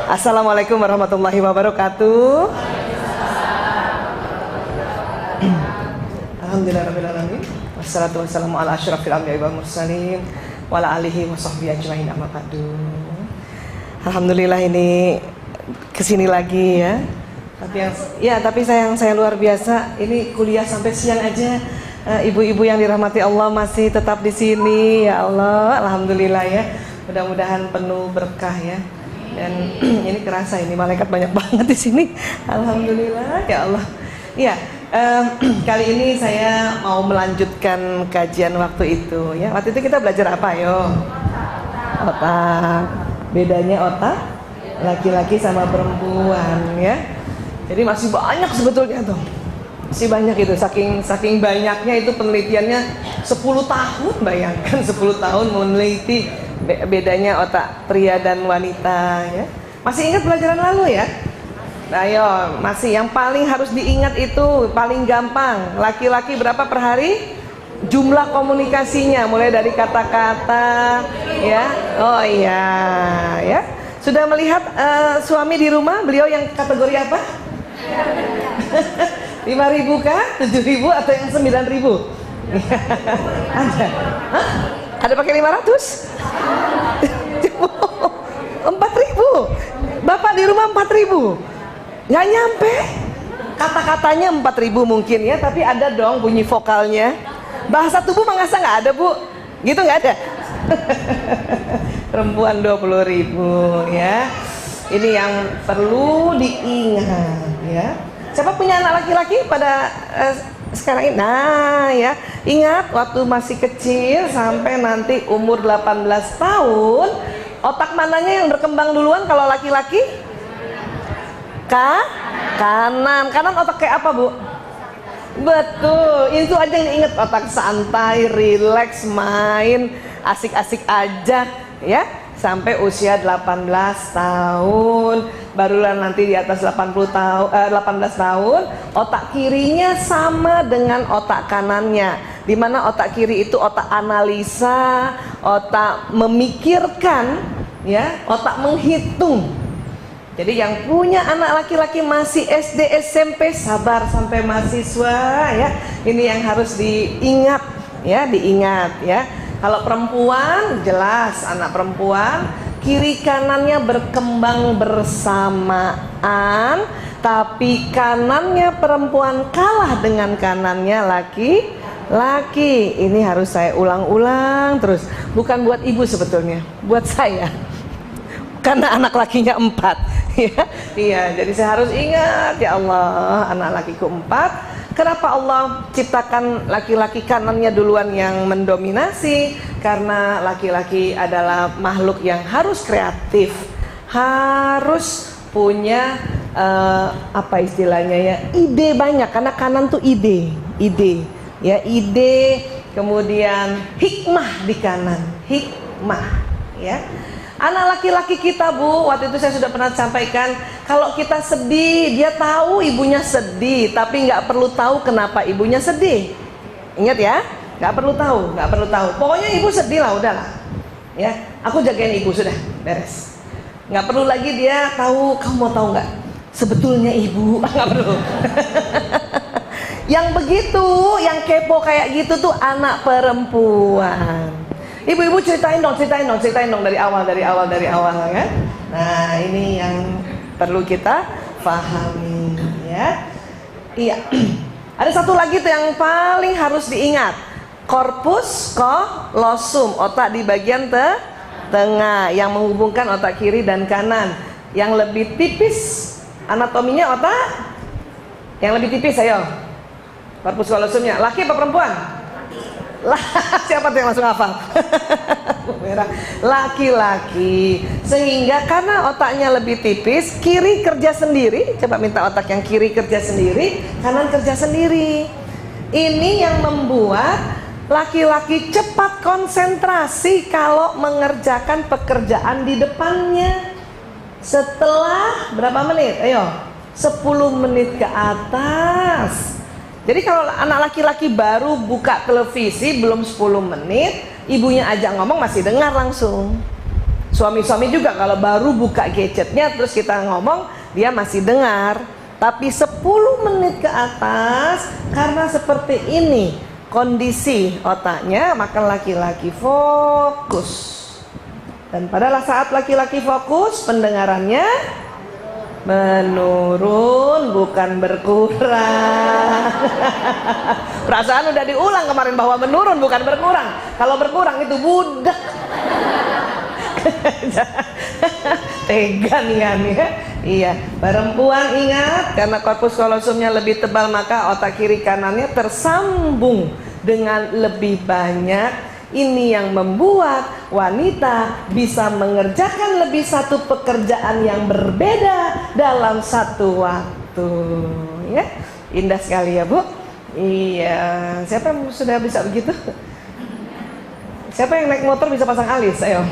Assalamualaikum warahmatullahi wabarakatuh. Alhamdulillahirrahmanirrahim. Wassalatu wassalamu ala asyrafil anbiya'i wal mursalin wa ala alihi wa sahbihi ajmain amma ba'du. Alhamdulillah ini kesini lagi ya. Tapi saya luar biasa. Ini kuliah sampai siang aja. Ibu-ibu yang dirahmati Allah masih tetap di sini. Ya Allah, alhamdulillah ya. Mudah-mudahan penuh berkah ya. Dan ini kerasa ini malaikat banyak banget di sini. Alhamdulillah ya Allah. Iya, kali ini saya mau melanjutkan kajian waktu itu ya. Waktu itu kita belajar apa yo? Otak. Bedanya otak laki-laki sama perempuan ya. Jadi masih banyak sebetulnya tuh. Masih banyak itu, saking banyaknya itu penelitiannya 10 tahun, bayangkan 10 tahun meneliti bedanya otak pria dan wanita ya. Masih ingat pelajaran lalu ya? Nah, ayo, masih yang paling harus diingat itu paling gampang. Laki-laki berapa per hari? Jumlah komunikasinya mulai dari kata-kata ya. Oh iya ya. Sudah melihat suami di rumah, beliau yang kategori apa? 5.000 kah? 7.000 atau yang 9.000? Ada? Hah? Ada pakai 500? 4.000? Bapak di rumah 4.000? Nggak nyampe? Kata-katanya 4.000 mungkin ya, tapi ada dong bunyi vokalnya. Bahasa tubuh mengasa nggak ada bu? Gitu nggak ada? Perempuan 20.000 ya. Ini yang perlu diingat ya. Siapa punya anak laki-laki pada sekarang ini? Nah ya, ingat waktu masih kecil sampai nanti umur 18 tahun, otak mananya yang berkembang duluan kalau laki-laki? Kanan. Kanan otak kayak apa bu? Betul, itu aja yang diingat. Otak santai, rileks, main, asik-asik aja ya. Sampai usia 18 tahun, barulah nanti di atas 18 tahun, otak kirinya sama dengan otak kanannya. Dimana otak kiri itu otak analisa, otak memikirkan, ya, otak menghitung. Jadi yang punya anak laki-laki masih SD, SMP, sabar sampai mahasiswa, ya. Ini yang harus diingat, ya. Kalau perempuan, jelas anak perempuan kiri kanannya berkembang bersamaan, tapi kanannya perempuan kalah dengan kanannya laki-laki. Ini harus saya ulang-ulang terus. Bukan buat ibu sebetulnya, buat saya. Karena anak lakinya 4 ya. Iya, jadi saya harus ingat, ya Allah, anak lakiku 4. Kenapa Allah ciptakan laki-laki kanannya duluan yang mendominasi? Karena laki-laki adalah makhluk yang harus kreatif, harus punya apa istilahnya ya, ide banyak. Karena kanan tuh ide, ya, ide, kemudian hikmah di kanan, hikmah, ya. Anak laki-laki kita bu, waktu itu saya sudah pernah sampaikan, kalau kita sedih, dia tahu ibunya sedih, tapi nggak perlu tahu kenapa ibunya sedih. Ingat ya, nggak perlu tahu. Pokoknya ibu sedih lah, udahlah. Ya, aku jagain ibu sudah, beres. Nggak perlu lagi dia tahu. Kamu mau tahu nggak? Sebetulnya ibu nggak perlu. Yang begitu, yang kepo kayak gitu tuh anak perempuan. Ibu-ibu ceritain dong dari awal ya. Nah, ini yang perlu kita pahami ya. Iya. Ada satu lagi tuh yang paling harus diingat. Corpus callosum, otak di bagian tengah yang menghubungkan otak kiri dan kanan. Yang lebih tipis anatominya otak yang lebih tipis, ayo. Corpus callosumnya laki apa perempuan? Lah, siapa tuh yang langsung hafal? Laki-laki. Sehingga karena otaknya lebih tipis, kiri kerja sendiri. Coba minta otak yang kiri kerja sendiri, kanan kerja sendiri. Ini yang membuat laki-laki cepat konsentrasi kalau mengerjakan pekerjaan di depannya. Setelah berapa menit? Ayo, 10 menit ke atas. Jadi kalau anak laki-laki baru buka televisi belum 10 menit, ibunya ajak ngomong masih dengar langsung. Suami-suami juga kalau baru buka gadgetnya terus kita ngomong, dia masih dengar. Tapi 10 menit ke atas, karena seperti ini kondisi otaknya, maka laki-laki fokus. Dan pada saat laki-laki fokus, pendengarannya menurun, bukan berkurang. Perasaan udah diulang kemarin bahwa menurun bukan berkurang. Kalau berkurang itu budak. Tegan kan ya. Iya, perempuan ingat, karena korpus kolosumnya lebih tebal maka otak kiri kanannya tersambung dengan lebih banyak. Ini yang membuat wanita bisa mengerjakan lebih satu pekerjaan yang berbeda dalam satu waktu. Ya, indah sekali ya Bu. Iya, siapa yang sudah bisa begitu? Siapa yang naik motor bisa pasang alis? Ayo.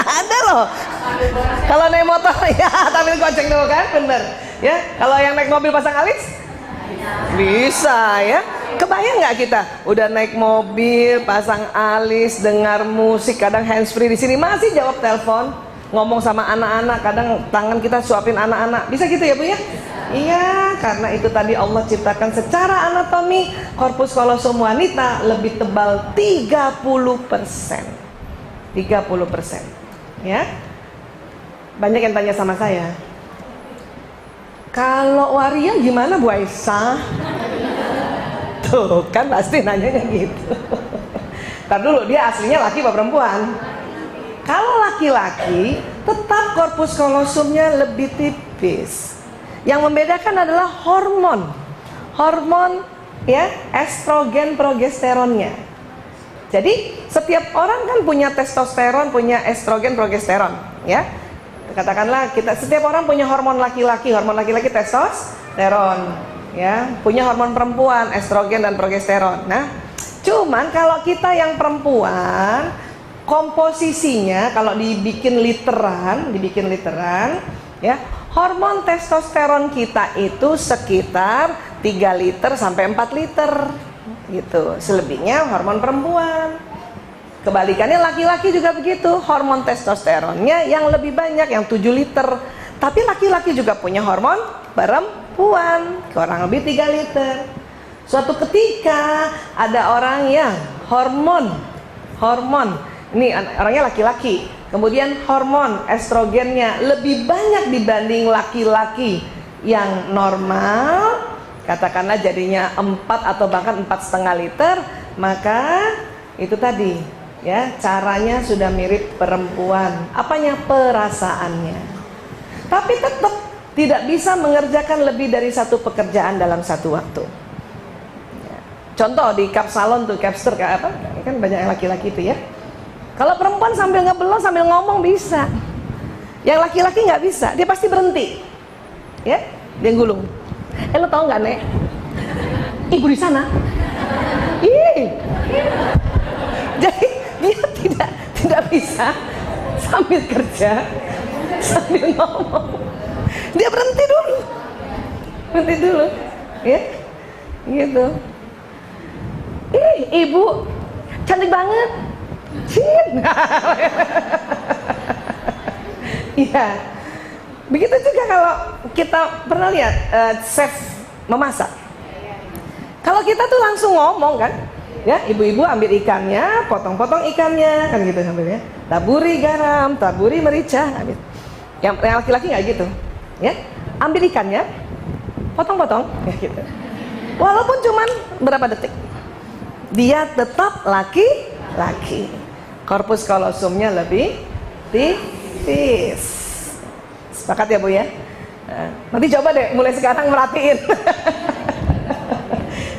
Ada loh. Kalau naik motor ya sambil goceng dulu kan, bener. Ya, kalau yang naik mobil pasang alis bisa ya. Kebayang nggak kita udah naik mobil, pasang alis, dengar musik, kadang handsfree di sini masih jawab telepon, ngomong sama anak-anak, kadang tangan kita suapin anak-anak. Bisa gitu ya Bu ya? Iya, karena itu tadi Allah ciptakan secara anatomi korpus kolosum wanita lebih tebal 30%. 30%. Ya. Banyak yang tanya sama saya, kalau waria gimana Bu Aisyah? Tuh kan pasti nanyanya gitu. Ntar dulu, dia aslinya laki apa perempuan? Kalau laki-laki tetap korpus kolosumnya lebih tipis. Yang membedakan adalah hormon ya, estrogen progesteronnya. Jadi setiap orang kan punya testosteron, punya estrogen progesteron ya. Katakanlah kita, setiap orang punya hormon laki-laki testosteron ya, punya hormon perempuan estrogen dan progesteron. Nah, cuman kalau kita yang perempuan, komposisinya kalau dibikin literan ya, hormon testosteron kita itu sekitar 3 liter sampai 4 liter gitu. Selebihnya hormon perempuan. Kebalikannya laki-laki juga begitu, hormon testosteronnya yang lebih banyak, yang 7 liter. Tapi laki-laki juga punya hormon perempuan, kurang lebih 3 liter. Suatu ketika ada orang yang hormon, ini orangnya laki-laki, kemudian hormon estrogennya lebih banyak dibanding laki-laki yang normal, katakanlah jadinya 4 atau bahkan 4,5 liter, maka itu tadi ya, caranya sudah mirip perempuan. Apanya? Perasaannya. Tapi tetap tidak bisa mengerjakan lebih dari satu pekerjaan dalam satu waktu ya. Contoh di cup salon tuh, capster kayak apa, kan banyak yang laki-laki itu ya. Kalau perempuan sambil ngebelot sambil ngomong bisa, yang laki-laki nggak bisa, dia pasti berhenti ya, dia gulung. Lo tau nggak Nek, ibu di sana. Jadi dia tidak bisa sambil kerja sambil ngomong, dia berhenti dulu ya gitu. Ibu cantik banget. Iya, begitu juga kalau kita pernah lihat chef memasak. Kalau kita tuh langsung ngomong kan ya, ibu-ibu ambil ikannya, potong-potong ikannya kan gitu sambil ya, taburi garam, taburi merica, ambil. Yang laki-laki nggak gitu ya, ambil ikannya, potong-potong ya gitu. Walaupun cuman berapa detik, dia tetap laki-laki. Korpus kolosumnya lebih tipis. Sepakat ya Bu ya? Nanti coba deh mulai sekarang merhatiin.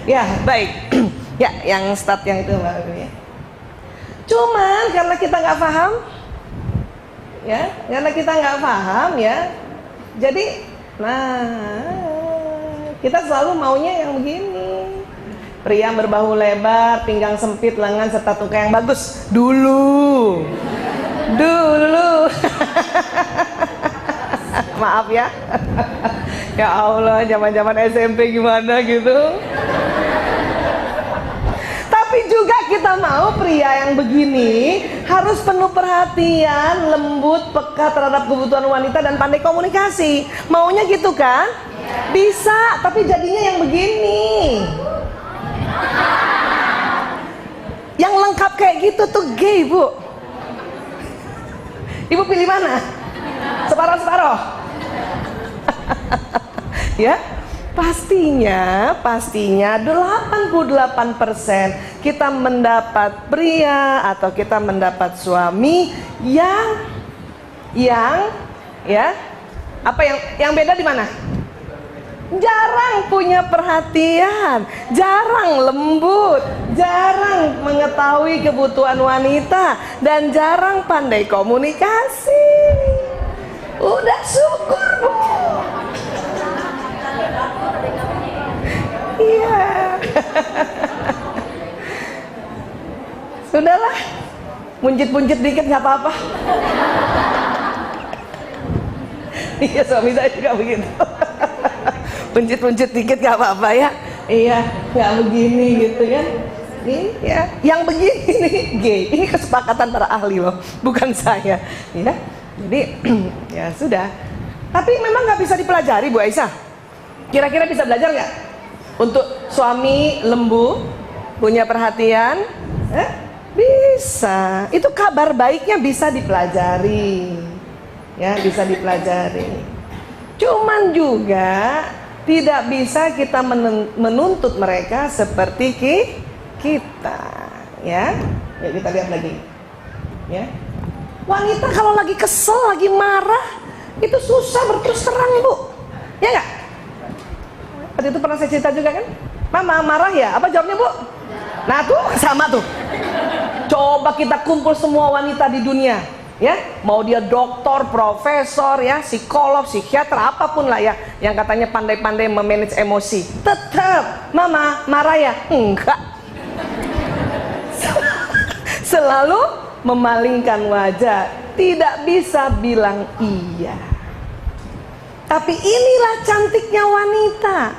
Ya baik. Ya, yang start yang itu Mbak ya. Cuman karena kita nggak paham, ya, jadi, kita selalu maunya yang begini. Pria berbahu lebar, pinggang sempit, lengan serta tuka yang bagus. Dulu. Maaf ya. Ya Allah, zaman-zaman SMP gimana gitu. Tapi juga kita mau pria yang begini Harus penuh perhatian, lembut, peka terhadap kebutuhan wanita dan pandai komunikasi. Maunya gitu kan? Bisa, tapi jadinya yang begini. Yang lengkap kayak gitu tuh gay, Bu. Ibu pilih mana? Separoh-separoh. Ya, pastinya 88% kita mendapat pria atau kita mendapat suami yang ya, apa yang beda di mana? Jarang punya perhatian, jarang lembut, jarang mengetahui kebutuhan wanita, dan jarang pandai komunikasi. Udah syukur, Bu. Iya. Sudahlah, munjit-munjit dikit nggak apa-apa. Iya, suami saya juga begitu. Munjit-munjit dikit nggak apa-apa ya. Iya, nggak begini gitu kan. Iya, yang begini nih gay. Ini kesepakatan para ahli loh, bukan saya. Ya, jadi ya sudah. Tapi memang nggak bisa dipelajari, Bu Aisyah. Kira-kira bisa belajar nggak? Untuk suami lembu, punya perhatian, bisa. Itu kabar baiknya bisa dipelajari. Ya, bisa dipelajari. Cuman juga tidak bisa kita menuntut mereka seperti kita, ya. Ya, kita lihat lagi. Ya. Wanita kalau lagi kesel, lagi marah, itu susah berterus terang, Bu. Ya nggak? Waktu itu pernah saya cerita juga kan? Mama marah ya? Apa jawabnya, Bu? Nah tuh sama tuh. Coba kita kumpul semua wanita di dunia, ya, mau dia dokter, profesor, ya, psikolog, psikiater, apapun lah ya, yang katanya pandai-pandai memanage emosi, tetap mama marah ya? Enggak. Selalu memalingkan wajah, tidak bisa bilang iya. Tapi inilah cantiknya wanita.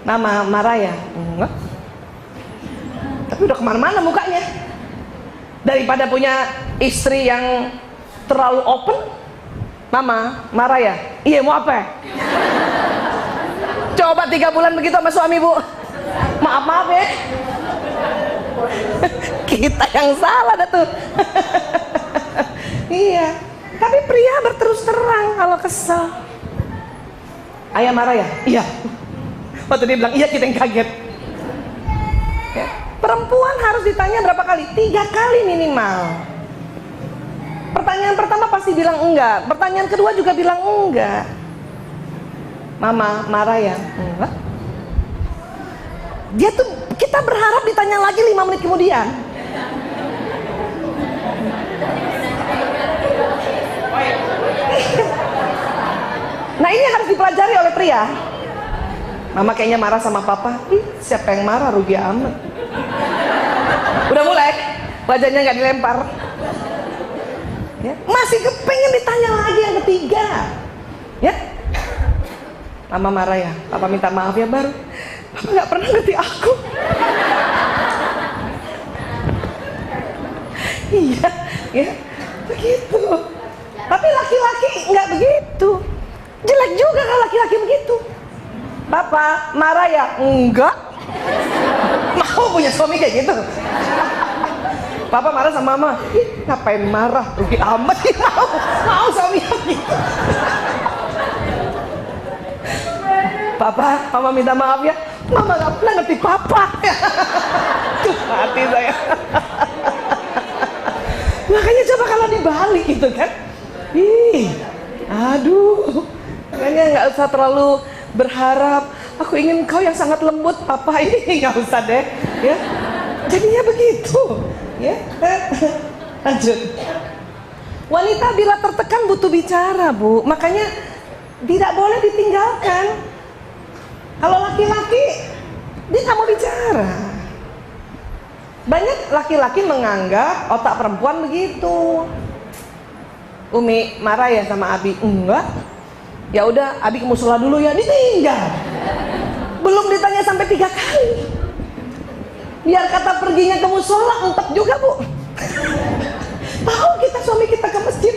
Mama marah ya? Enggak. Tapi udah kemana-mana mukanya. Daripada punya istri yang terlalu open, mama marah ya? Iya, mau apa? Coba 3 bulan begitu sama suami, Bu. Maaf ya. Kita yang salah dah tuh. Iya. Tapi pria berterus terang kalau kesel. Ayah marah ya? Iya. Waktu dia bilang iya, kita yang kaget. Ya. Perempuan harus ditanya berapa kali? 3 kali minimal. Pertanyaan pertama pasti bilang enggak. Pertanyaan kedua juga bilang enggak. Mama marah ya? Enggak. Dia tuh, kita berharap ditanya lagi 5 menit kemudian. Nah, ini harus dipelajari oleh pria. Mama kayaknya marah sama papa. Siapa yang marah, rugi amat. Udah mulai, wajahnya nggak dilempar. Ya, masih kepengen ditanya lagi yang ketiga. Ya, mama marah ya, papa minta maaf ya, baru papa nggak pernah ngerti aku. Iya, ya, begitu. Tapi laki-laki nggak begitu. Jelek juga kalau laki-laki begitu. Papa marah ya? Enggak. Mau punya suami kayak gitu? Papa marah sama mama. Ih, ngapain marah? Rugi amat. Mau suami gitu. Papa, mama minta maaf ya. Mama nggak pernah ngerti papa. Tuh hati saya. Makanya coba kalau dibalik gitu kan. Ih, aduh. Makanya nggak usah terlalu berharap. Aku ingin kau yang sangat lembut, papa, ini nggak usah deh, ya. Jadinya begitu, ya. Lanjut. Wanita bila tertekan butuh bicara, Bu. Makanya tidak boleh ditinggalkan. Kalau laki-laki, dia nggak mau bicara. Banyak laki-laki menganggap otak perempuan begitu. Umi marah ya sama Abi? Enggak. Ya udah, Abi ke musola dulu ya, ditinggal. Belum ditanya sampai 3 kali. Biar kata perginya ke musola, entek juga, Bu. Tahu kita suami kita ke masjid,